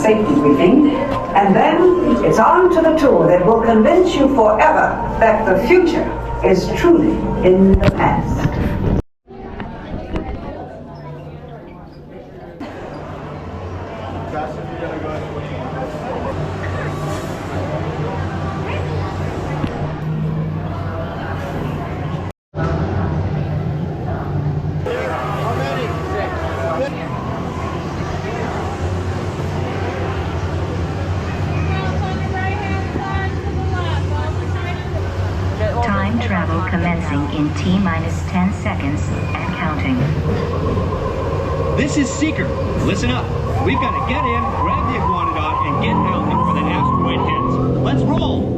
safety briefing, and then it's on to the tour that will convince you forever that the future is truly in the past. Time travel commencing in T-minus 10 seconds and counting. This is Seeker. Listen up. We've got to get in, grab the iguanodon, and get out before that asteroid hits. Let's roll!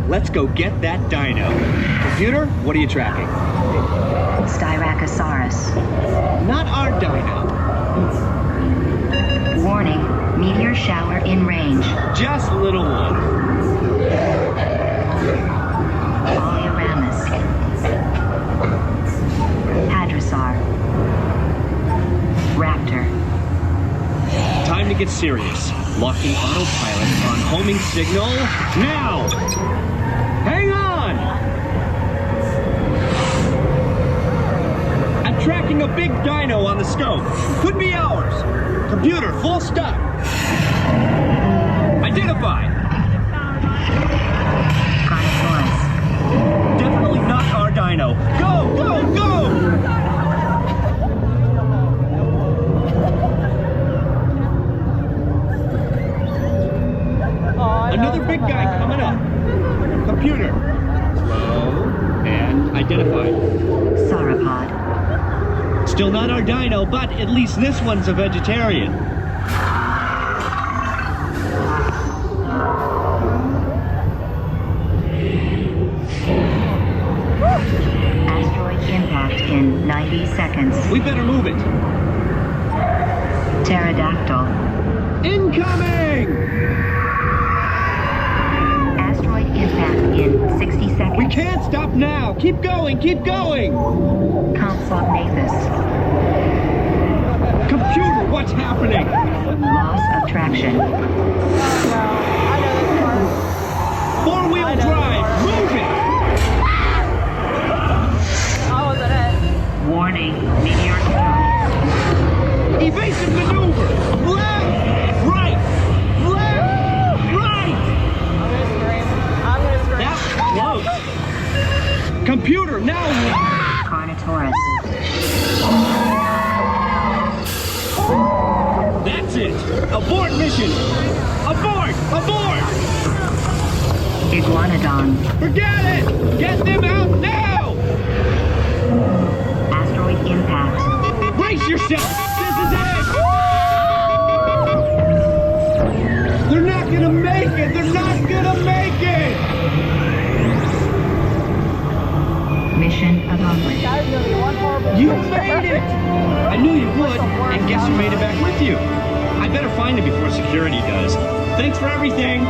Let's go get that dino. Computer, what are you tracking? Styracosaurus. Not our dino. Warning, meteor shower in range. Just a little one. Polyramus. Hadrosaur. Raptor. Time to get serious. Locking autopilot on homing signal now! Hang on! I'm tracking a big dino on the scope. Could be ours. Computer, full stop. Identified. Carnotaurus. Definitely not our dino. Go, go, go! Another big guy coming up. Computer. Slow and identified. Sauropod. Still not our dino, but at least this one's a vegetarian. Asteroid impact in 90 seconds. We better move it. Pterodactyl. Incoming! Impact in 60 seconds. We can't stop now. Keep going, keep going. Compsognathus. Computer, what's happening? Loss of traction. Four-wheel drive, move it. Warning, meteor shower. Evasive maneuver. Left, right, left, right. That's close. Computer, now. Carnotaurus. That's it. Abort mission. Abort, abort. Iguanodon. Forget it. Get them out now. Asteroid impact. Brace yourself. This is it. They're not gonna make it. They're not gonna make it. Mission accomplished. You made it! I knew you would, and guess who made it back with you? I better find it before security does. Thanks for everything!